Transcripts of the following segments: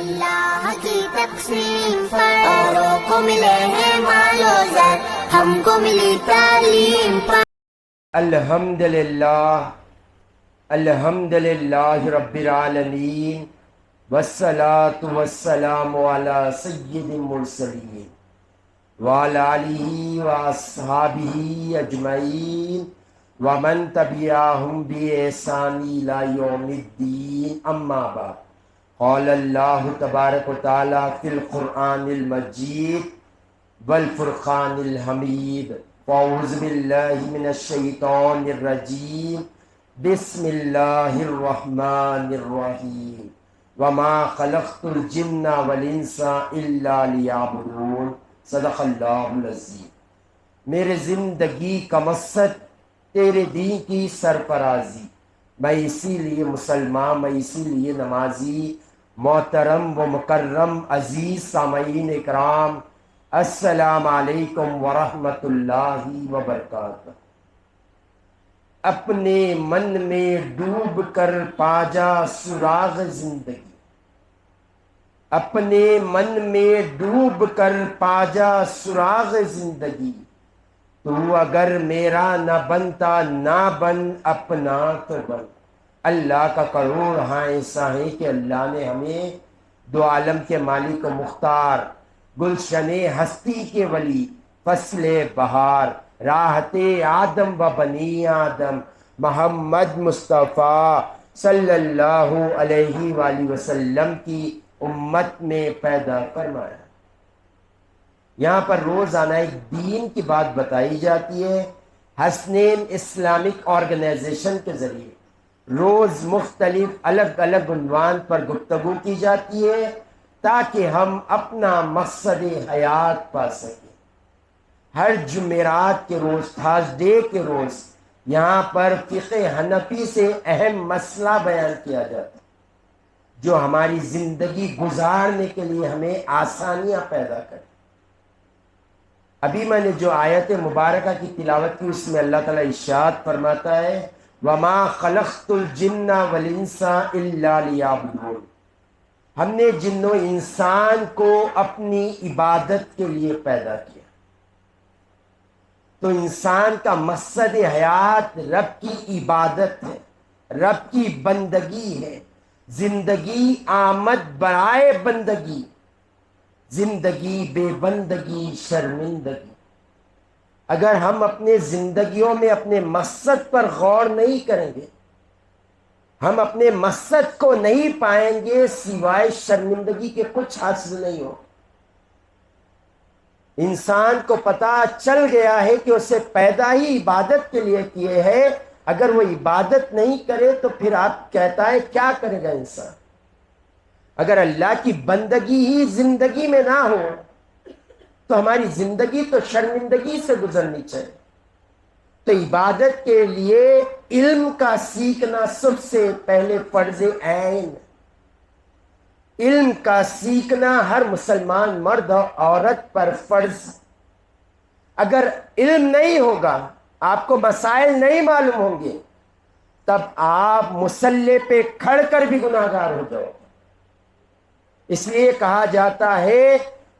اللہ کی تقسیم پر اوروں کو ملے ہیں مال و زر، ہم کو ملی تعلیم پر۔ الحمدللہ رب العالمین، والصلاة والسلام علی سید المرسلین وعلی آلہ واصحابہ اجمعین ومن تبعہم بإحسان الی یوم الدین، اما بعد۔ قال اللہ تبارک و تعالی فی القرآن المجید والفرقان الحمید، اعوذ باللہ من الشیطان الرجیم، بسم اللہ الرحمن الرحیم، وما خلقت الجن والانس الا لیعبدون، صدق اللہ العظیم۔ میرے زندگی کا مقصد تیرے دین کی سرفرازی، میں اسی لیے مسلمان، میں اسی لیے نمازی۔ محترم و مکرم عزیز سامعین اکرام، السلام علیکم ورحمۃ اللہ وبرکاتہ۔ اپنے من میں ڈوب کر پا جا سراغ زندگی، اپنے من میں ڈوب کر پا جا سراغ زندگی، تو اگر میرا نہ بنتا نہ بن، اپنا تو بن۔ اللہ کا کروڑ ہاں ایسا ہے کہ اللہ نے ہمیں دو عالم کے مالک و مختار، گلشن ہستی کے ولی، فصل بہار، راحت آدم و بنی آدم، محمد مصطفیٰ صلی اللہ علیہ وآلہ وسلم کی امت میں پیدا فرمایا۔ یہاں پر روزانہ ایک دین کی بات بتائی جاتی ہے۔ حسنین اسلامک آرگنائزیشن کے ذریعے روز مختلف الگ الگ عنوان پر گفتگو کی جاتی ہے تاکہ ہم اپنا مقصد حیات پا سکیں۔ ہر جمعرات کے روز، تھرسڈے کے روز، یہاں پر فقہ حنفی سے اہم مسئلہ بیان کیا جاتا ہے جو ہماری زندگی گزارنے کے لیے ہمیں آسانیاں پیدا کرے۔ ابھی میں نے جو آیت مبارکہ کی تلاوت کی، اس میں اللہ تعالیٰ ارشاد فرماتا ہے وَمَا خَلَقْتُ الْجِنَّ وَالْإِنسَ إِلَّا لِيَعْبُدُونِ، ہم نے جن و انسان کو اپنی عبادت کے لیے پیدا کیا۔ تو انسان کا مقصد حیات رب کی عبادت ہے، رب کی بندگی ہے۔ زندگی آمد برائے بندگی، زندگی بے بندگی شرمندگی۔ اگر ہم اپنے زندگیوں میں اپنے مقصد پر غور نہیں کریں گے، ہم اپنے مقصد کو نہیں پائیں گے، سوائے شرمندگی کے کچھ حاصل نہیں ہو۔ انسان کو پتہ چل گیا ہے کہ اسے پیدا ہی عبادت کے لیے کیے ہے، اگر وہ عبادت نہیں کرے تو پھر آپ کہتا ہے کیا کرے گا انسان؟ اگر اللہ کی بندگی ہی زندگی میں نہ ہو تو ہماری زندگی تو شرمندگی سے گزرنی چاہیے۔ تو عبادت کے لیے علم کا سیکھنا سب سے پہلے فرض عین۔ علم کا سیکھنا ہر مسلمان مرد اور عورت پر فرض۔ اگر علم نہیں ہوگا، آپ کو مسائل نہیں معلوم ہوں گے، تب آپ مصلی پہ کھڑ کر بھی گناہ گار ہو جاؤ۔ اس لیے کہا جاتا ہے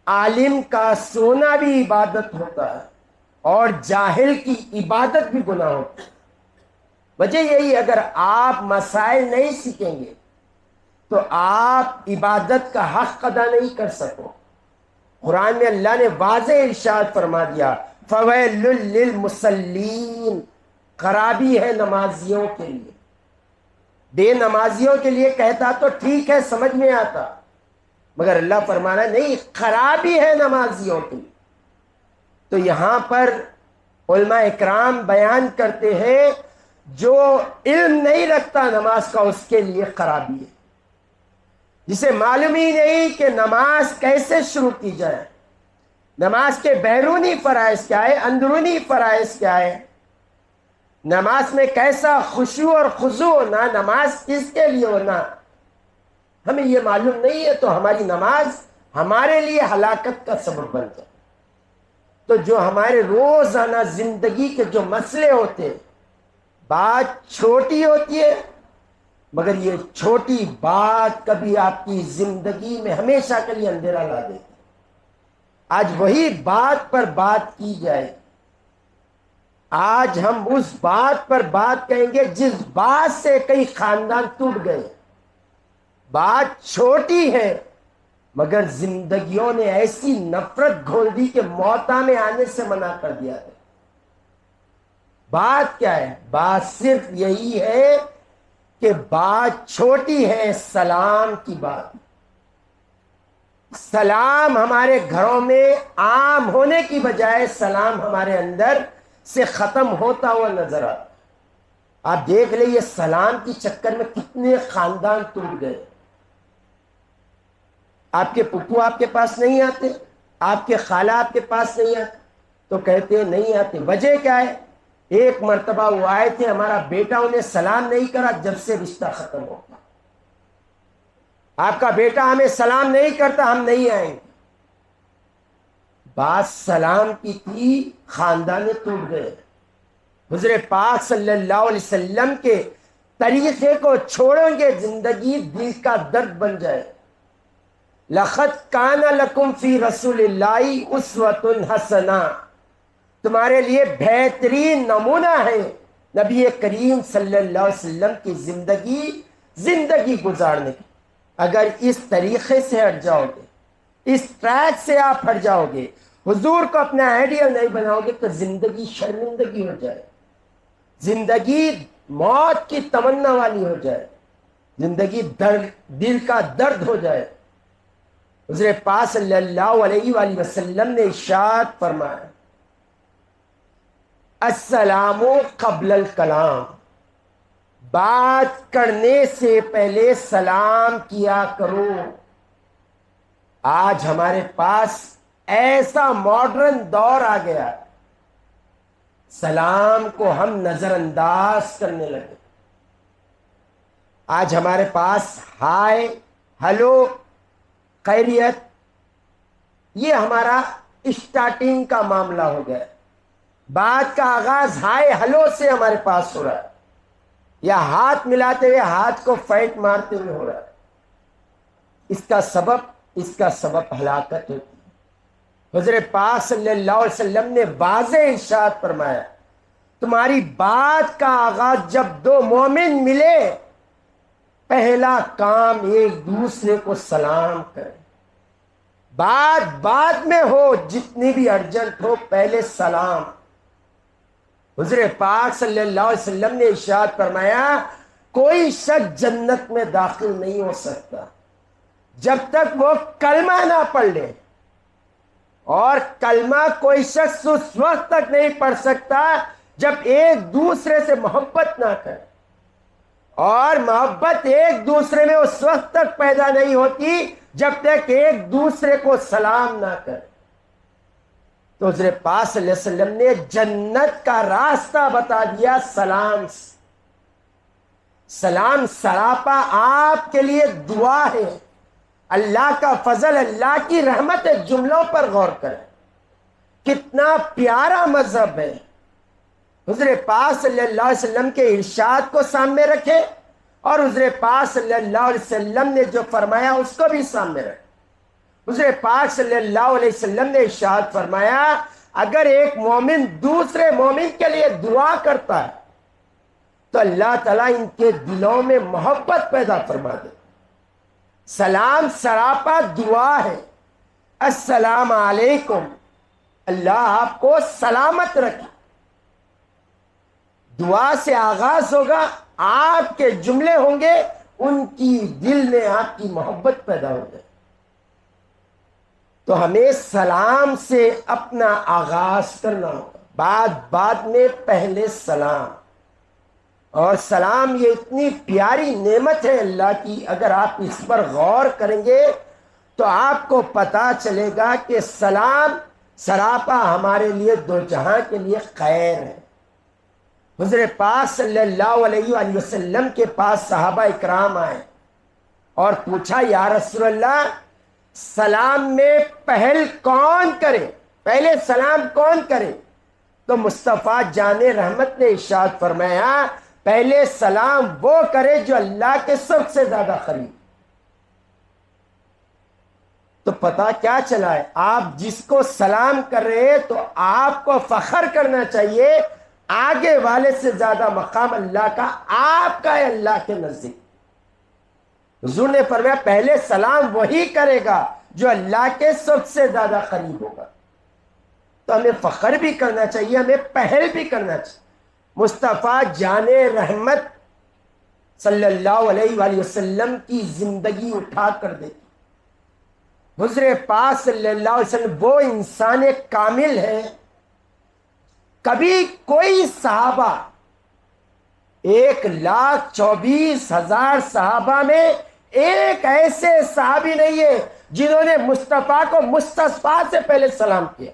عالم کا سونا بھی عبادت ہوتا ہے اور جاہل کی عبادت بھی گناہ ہوتی ہے۔ وجہ یہی، اگر آپ مسائل نہیں سیکھیں گے تو آپ عبادت کا حق ادا نہیں کر سکو۔ قرآن میں اللہ نے واضح ارشاد فرما دیا فویل للمصلین، خرابی ہے نمازیوں کے لیے۔ بے نمازیوں کے لیے کہتا تو ٹھیک ہے، سمجھ میں آتا، مگر اللہ فرمانا نہیں، خرابی ہے نمازیوں کی۔ تو یہاں پر علماء اکرام بیان کرتے ہیں جو علم نہیں رکھتا نماز کا، اس کے لیے خرابی ہے۔ جسے معلوم ہی نہیں کہ نماز کیسے شروع کی جائے، نماز کے بیرونی فرائض کیا ہے، اندرونی فرائض کیا ہے، نماز میں کیسا خشوع اور خضوع ہونا، نماز کس کے لیے ہونا، ہمیں یہ معلوم نہیں ہے، تو ہماری نماز ہمارے لیے ہلاکت کا سبب بن جائے۔ تو جو ہمارے روزانہ زندگی کے جو مسئلے ہوتے ہیں، بات چھوٹی ہوتی ہے مگر یہ چھوٹی بات کبھی آپ کی زندگی میں ہمیشہ کے لیے اندھیرا لا دیتی. آج وہی بات پر بات کی جائے. آج ہم اس بات پر بات کہیں گے جس بات سے کئی خاندان ٹوٹ گئے. بات چھوٹی ہے مگر زندگیوں نے ایسی نفرت گھول دی کہ موتا میں آنے سے منع کر دیا ہے. بات کیا ہے؟ بات صرف یہی ہے کہ بات چھوٹی ہے، سلام کی بات. سلام ہمارے گھروں میں عام ہونے کی بجائے سلام ہمارے اندر سے ختم ہوتا ہوا نظر آتا. آپ دیکھ لیں یہ سلام کی چکر میں کتنے خاندان ٹوٹ گئے. آپ کے پپو آپ کے پاس نہیں آتے، آپ کے خالہ آپ کے پاس نہیں آتے تو کہتے ہیں نہیں آتے. وجہ کیا ہے؟ ایک مرتبہ وہ آئے تھے، ہمارا بیٹا انہیں سلام نہیں کرا، جب سے رشتہ ختم ہو گیا. آپ کا بیٹا ہمیں سلام نہیں کرتا، ہم نہیں آئیں گے. بات سلام کی تھی، خاندان ٹوٹ گئے. حضور پاک صلی اللہ علیہ وسلم کے طریقے کو چھوڑیں گے، زندگی دل کا درد بن جائے. لَقَدْ كَانَ لَكُمْ فِي رَسُولِ اللَّهِ أُسْوَةٌ حَسَنَةٌ، تمہارے لیے بہترین نمونہ ہے نبی کریم صلی اللہ علیہ وسلم کی زندگی گزارنے کی. اگر اس طریقے سے ہٹ جاؤ گے، اس ٹریک سے آپ ہٹ جاؤ گے، حضور کو اپنا آئیڈیل نہیں بناؤ گے تو زندگی شرمندگی ہو جائے، زندگی موت کی تمنا والی ہو جائے، زندگی دل کا درد ہو جائے. حضور پاک صلی اللہ علیہ وآلہ وسلم نے ارشاد فرمایا السلام قبل الکلام، بات کرنے سے پہلے سلام کیا کرو. آج ہمارے پاس ایسا ماڈرن دور آ گیا، سلام کو ہم نظر انداز کرنے لگے. آج ہمارے پاس ہائے، ہلو، خیریت، یہ ہمارا اسٹارٹنگ کا معاملہ ہو گیا. بات کا آغاز ہائے ہلو سے ہمارے پاس ہو رہا ہے، یا ہاتھ ملاتے ہوئے ہاتھ کو فیٹ مارتے ہوئے ہو رہا ہے. اس کا سبب ہلاکت ہوتی ہے. حضور پاک صلی اللہ علیہ وسلم نے واضح ارشاد فرمایا تمہاری بات کا آغاز جب دو مومن ملے، پہلا کام ایک دوسرے کو سلام کرے. بات میں ہو، جتنی بھی ارجنٹ ہو، پہلے سلام. حضور پاک صلی اللہ علیہ وسلم نے ارشاد فرمایا کوئی شخص جنت میں داخل نہیں ہو سکتا جب تک وہ کلمہ نہ پڑھ لے، اور کلمہ کوئی شخص اس وقت تک نہیں پڑھ سکتا جب ایک دوسرے سے محبت نہ کرے، اور محبت ایک دوسرے میں اس وقت تک پیدا نہیں ہوتی جب تک ایک دوسرے کو سلام نہ کرے. تو حضور پاک صلی اللہ علیہ وسلم نے جنت کا راستہ بتا دیا سلام سے. سلام سراپا آپ کے لیے دعا ہے، اللہ کا فضل، اللہ کی رحمت ہے. جملوں پر غور کریں، کتنا پیارا مذہب ہے. حضور پاک صلی اللہ علیہ وسلم کے ارشاد کو سامنے رکھے، اور حضور پاک صلی اللہ علیہ وسلم نے جو فرمایا اس کو بھی سامنے رکھے. حضور پاک صلی اللہ علیہ وسلم نے ارشاد فرمایا اگر ایک مومن دوسرے مومن کے لیے دعا کرتا ہے تو اللہ تعالیٰ ان کے دلوں میں محبت پیدا فرما دے. سلام سراپا دعا ہے. السلام علیکم، اللہ آپ کو سلامت رکھے. دعا سے آغاز ہوگا، آپ کے جملے ہوں گے، ان کی دل میں آپ کی محبت پیدا ہو جائے. تو ہمیں سلام سے اپنا آغاز کرنا ہوگا. بعد میں پہلے سلام. اور سلام یہ اتنی پیاری نعمت ہے اللہ کی، اگر آپ اس پر غور کریں گے تو آپ کو پتا چلے گا کہ سلام سراپا ہمارے لیے دو جہاں کے لیے خیر ہے. حضور پاک صلی اللہ علیہ وآلہ وسلم کے پاس صحابہ اکرام آئے اور پوچھا یا رسول اللہ سلام میں پہل کون کرے، پہلے سلام کون کرے؟ تو مصطفیٰ جان رحمت نے ارشاد فرمایا پہلے سلام وہ کرے جو اللہ کے سب سے زیادہ قریب. تو پتا کیا چلا ہے؟ آپ جس کو سلام کر رہے ہیں تو آپ کو فخر کرنا چاہیے آگے والے سے زیادہ مقام اللہ کا آپ کا ہے اللہ کے نزدیک. حضور نے فرمایا پہلے سلام وہی کرے گا جو اللہ کے سب سے زیادہ قریب ہوگا. تو ہمیں فخر بھی کرنا چاہیے, ہمیں پہل بھی کرنا چاہیے. مصطفیٰ جان رحمت صلی اللہ علیہ وآلہ وسلم کی زندگی اٹھا کر دیتی. حضور پاک صلی اللہ علیہ وسلم وہ انسان کامل ہے. کبھی کوئی صحابہ 1,24,000 صحابہ میں ایک ایسے صحابی نہیں ہے جنہوں نے مصطفیٰ کو مصطفیٰ سے پہلے سلام کیا.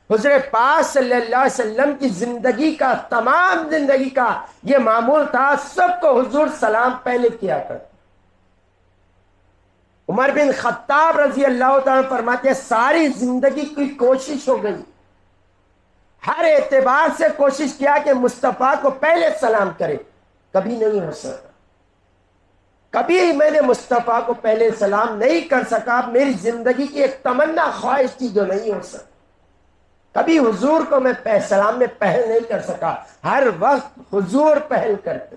حضور پاک صلی اللہ علیہ وسلم کی زندگی کا, تمام زندگی کا یہ معمول تھا, سب کو حضور سلام پہلے کیا کرتے. عمر بن خطاب رضی اللہ تعالیٰ فرماتے ہیں ساری زندگی کی کوشش ہو گئی, ہر اعتبار سے کوشش کیا کہ مصطفیٰ کو پہلے سلام کرے, کبھی نہیں ہو سکا. کبھی میں نے مصطفیٰ کو پہلے سلام نہیں کر سکا. میری زندگی کی ایک تمنا خواہش تھی جو نہیں ہو سکا. کبھی حضور کو میں سلام میں پہل نہیں کر سکا. ہر وقت حضور پہل کرتے.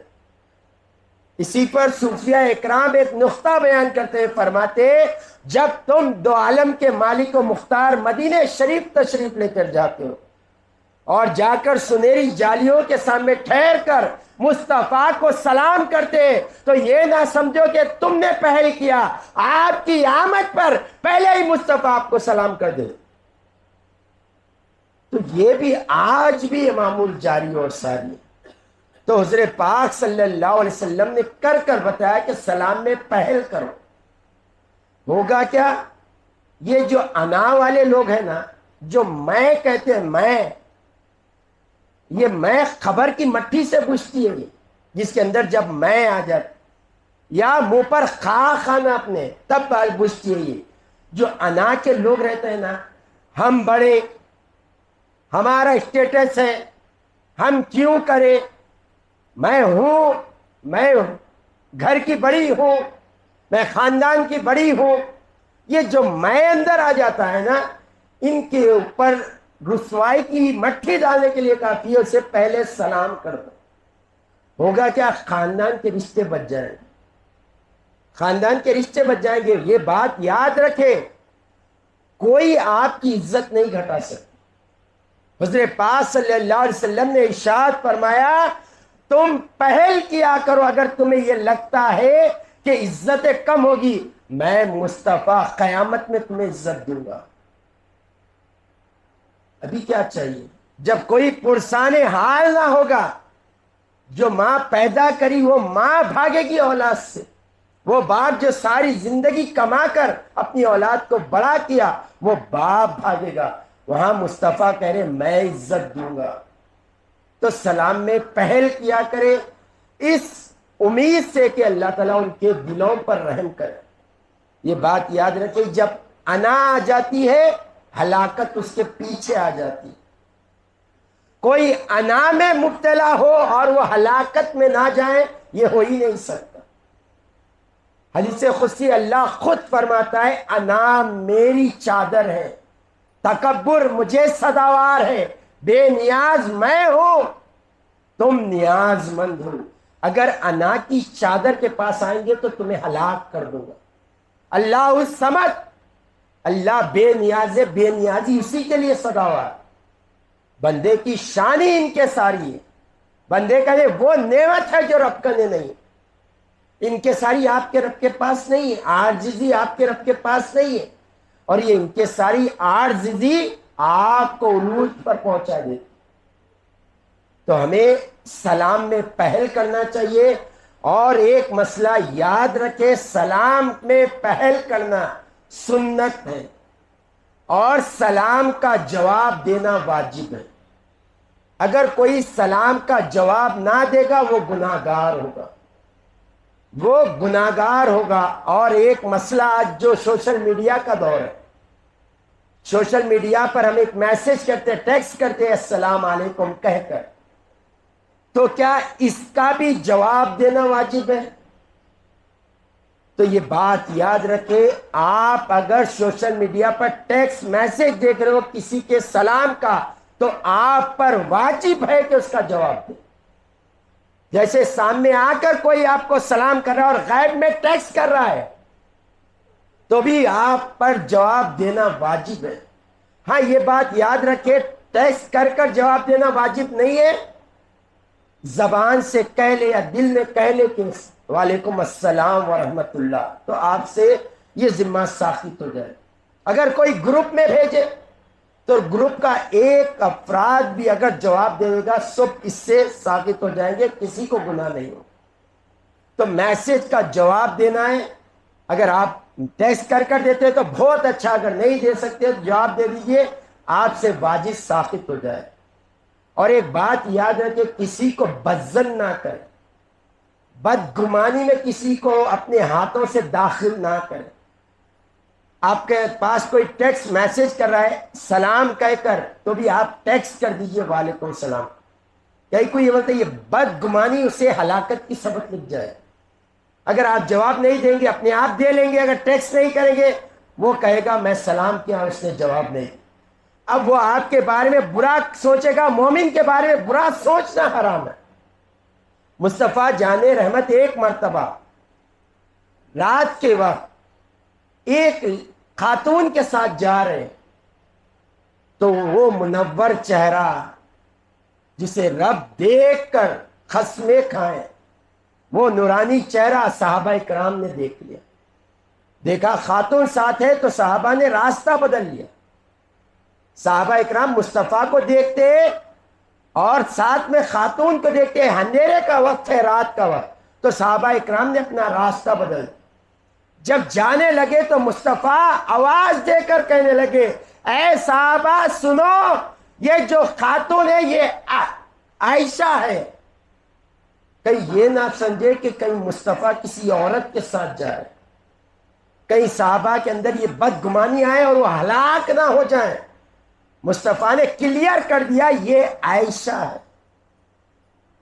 اسی پر صوفیہ اکرام ایک نقطہ بیان کرتے ہیں, فرماتے جب تم دو عالم کے مالک و مختار مدینہ شریف تشریف لے کر جاتے ہو اور جا کر سنہری جالیوں کے سامنے ٹھہر کر مصطفیٰ کو سلام کرتے تو یہ نہ سمجھو کہ تم نے پہل کیا, آپ کی آمد پر پہلے ہی مصطفیٰ آپ کو سلام کر دے. تو یہ بھی آج بھی معمول جاری اور ساری ہے. تو حضرت پاک صلی اللہ علیہ وسلم نے کر کر بتایا کہ سلام میں پہل کرو. ہوگا کیا؟ یہ جو انا والے لوگ ہیں نا, جو میں کہتے ہیں, یہ میں خبر کی مٹھی سے بجتی ہے, جس کے اندر جب میں آ جاتی یا منہ پر کھانا اپنے تب بجتی ہے. یہ جو انا کے لوگ رہتے ہیں نا, ہم بڑے, ہمارا اسٹیٹس ہے, ہم کیوں کریں, میں ہوں, میں گھر کی بڑی ہوں, میں خاندان کی بڑی ہوں, یہ جو میں اندر آ جاتا ہے نا, ان کے اوپر رسوائی کی مٹھی ڈالنے کے لیے کافی ہے اسے پہلے سلام کر دو. ہوگا کیا؟ خاندان کے رشتے بچ جائیں گے, خاندان کے رشتے بچ جائیں گے. یہ بات یاد رکھے, کوئی آپ کی عزت نہیں گھٹا سکتا. حضرت پاک صلی اللہ علیہ وسلم نے ارشاد فرمایا تم پہل کیا کرو اگر تمہیں یہ لگتا ہے کہ عزتیں کم ہوگی, میں مصطفیٰ قیامت میں تمہیں عزت دوں گا. ابھی کیا چاہیے؟ جب کوئی پرسان حال نہ ہوگا, جو ماں پیدا کری وہ ماں بھاگے گی اولاد سے, وہ باپ جو ساری زندگی کما کر اپنی اولاد کو بڑا کیا وہ باپ بھاگے گا. وہاں مصطفیٰ کہہ رہے میں عزت دوں گا. تو سلام میں پہل کیا کرے اس امید سے کہ اللہ تعالیٰ ان کے دلوں پر رحم کرے. یہ بات یاد رکھے, جب انا آ جاتی ہے ہلاکت اس کے پیچھے آ جاتی. کوئی انا میں مبتلا ہو اور وہ ہلاکت میں نہ جائے, یہ ہو ہی نہیں سکتا. حدیث قدسی اللہ خود فرماتا ہے انا میری چادر ہے, تکبر مجھے سزاوار ہے, بے نیاز میں ہوں, تم نیاز مند ہو. اگر انا کی چادر کے پاس آئیں گے تو تمہیں ہلاک کر دوں گا. اللہ الصمد, اللہ بے نیاز ہے, بے نیازی اسی کے لیے سزاوار. بندے کی شان ہی ان کے ساری ہے. بندے کا وہ نعمت ہے جو رب کا نے نہیں. ان کے ساری آپ کے رب کے پاس نہیں ہے, عاجزی آپ کے رب کے پاس نہیں ہے, اور یہ ان کے ساری عاجزی آپ کو عروج پر پہنچا دیتی. تو ہمیں سلام میں پہل کرنا چاہیے. اور ایک مسئلہ یاد رکھے, سلام میں پہل کرنا سنت ہے اور سلام کا جواب دینا واجب ہے. اگر کوئی سلام کا جواب نہ دے گا وہ گناہگار ہوگا, وہ گناہگار ہوگا. اور ایک مسئلہ آج جو سوشل میڈیا کا دور ہے, سوشل میڈیا پر ہم ایک میسج کرتے, ٹیکسٹ کرتے السلام علیکم کہہ کر, تو کیا اس کا بھی جواب دینا واجب ہے؟ تو یہ بات یاد رکھیں، آپ اگر سوشل میڈیا پر ٹیکسٹ میسج دیکھ رہے ہو کسی کے سلام کا، تو آپ پر واجب ہے کہ اس کا جواب دیں۔ جیسے سامنے آ کر کوئی آپ کو سلام کر رہا ہے اور غیب میں ٹیکسٹ کر رہا ہے، تو بھی آپ پر جواب دینا واجب ہے۔ ہاں یہ بات یاد رکھے، ٹیکسٹ کر کر جواب دینا واجب نہیں ہے، زبان سے کہہ لے یا دل میں کہہ لے کہ وعلیکم السلام ورحمت اللہ، تو آپ سے یہ ذمہ ساقط ہو جائے۔ اگر کوئی گروپ میں بھیجے تو گروپ کا ایک افراد بھی اگر جواب دے گا، سب اس سے ساقط ہو جائیں گے، کسی کو گناہ نہیں ہو۔ تو میسج کا جواب دینا ہے، اگر آپ ٹیکسٹ کر کر دیتے ہیں تو بہت اچھا، اگر نہیں دے سکتے تو جواب دے دیجئے، آپ سے واجب ساقط ہو جائے۔ اور ایک بات یاد رکھے، کسی کو بدظن نہ کرے، بدگمانی میں کسی کو اپنے ہاتھوں سے داخل نہ کرے۔ آپ کے پاس کوئی ٹیکسٹ میسج کر رہا ہے سلام کہہ کر، تو بھی آپ ٹیکسٹ کر دیجئے وعلیکم السلام۔ کئی کوئی یہ بولتا ہے یہ بدگمانی اسے ہلاکت کی سبق لگ جائے۔ اگر آپ جواب نہیں دیں گے اپنے آپ دے لیں گے، اگر ٹیکسٹ نہیں کریں گے وہ کہے گا میں سلام کیا اس نے جواب نہیں۔ اب وہ آپ کے بارے میں برا سوچے گا، مومن کے بارے میں برا سوچنا حرام ہے۔ مصطفیٰ جان رحمت ایک مرتبہ رات کے وقت ایک خاتون کے ساتھ جا رہے، تو وہ منور چہرہ جسے رب دیکھ کر خصمیں کھائیں، وہ نورانی چہرہ صحابہ کرام نے دیکھ لیا۔ دیکھا خاتون ساتھ ہے تو صحابہ نے راستہ بدل لیا۔ صحابہ اکرام مصطفیٰ کو دیکھتے اور ساتھ میں خاتون کو دیکھتے، اندھیرے کا وقت ہے، رات کا وقت، تو صحابہ اکرام نے اپنا راستہ بدل دیا۔ جب جانے لگے تو مصطفیٰ آواز دے کر کہنے لگے اے صحابہ سنو، یہ جو خاتون ہے یہ عائشہ ہے۔ کہیں یہ نہ سمجھے کہ کہیں مصطفیٰ کسی عورت کے ساتھ جائے، کہیں صحابہ کے اندر یہ بدگمانی آئے اور وہ ہلاک نہ ہو جائیں۔ مصطفیٰ نے کلیئر کر دیا یہ عائشہ ہے۔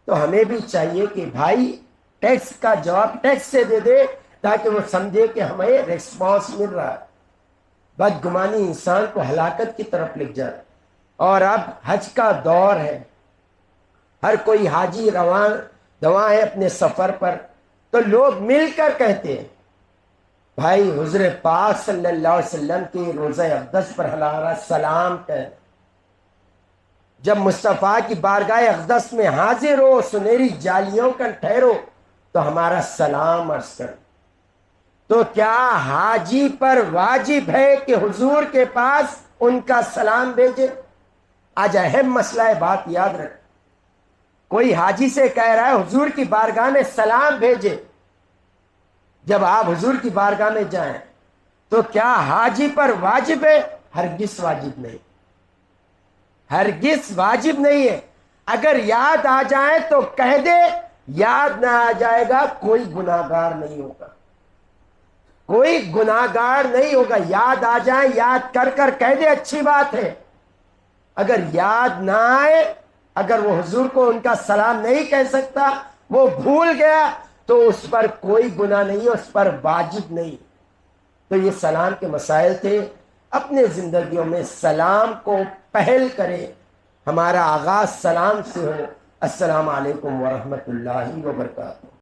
تو ہمیں بھی چاہیے کہ بھائی ٹیکسٹ کا جواب ٹیکسٹ سے دے دے، تاکہ وہ سمجھے کہ ہمیں ریسپانس مل رہا ہے۔ بدگمانی انسان کو ہلاکت کی طرف لے جائے۔ اور اب حج کا دور ہے، ہر کوئی حاجی رواں ہے اپنے سفر پر، تو لوگ مل کر کہتے ہیں بھائی حضور پاک صلی اللہ علیہ وسلم کے روزہ اقدس پر ہمارا سلام کہہ۔ جب مصطفیٰ کی بارگاہ اقدس میں حاضر ہو، سنہری جالیوں کا ٹھہرو، تو ہمارا سلام عرض کر۔ تو کیا حاجی پر واجب ہے کہ حضور کے پاس ان کا سلام بھیجے؟ آج اہم مسئلہ ہے، بات یاد رکھ۔ کوئی حاجی سے کہہ رہا ہے حضور کی بارگاہ میں سلام بھیجے، جب آپ حضور کی بارگاہ میں جائیں تو کیا حاجی پر واجب ہے؟ ہرگز واجب نہیں، ہرگز واجب نہیں ہے۔ اگر یاد آ جائے تو کہہ دے، یاد نہ آ جائے گا کوئی گناہگار نہیں ہوگا، کوئی گناہگار نہیں ہوگا۔ یاد آ جائے، یاد کر کر کہہ دے، اچھی بات ہے۔ اگر یاد نہ آئے، اگر وہ حضور کو ان کا سلام نہیں کہہ سکتا، وہ بھول گیا، تو اس پر کوئی گناہ نہیں ہے، اس پر واجب نہیں۔ تو یہ سلام کے مسائل تھے۔ اپنے زندگیوں میں سلام کو پہل کرے، ہمارا آغاز سلام سے ہو۔ السلام علیکم ورحمۃ اللہ وبرکاتہ۔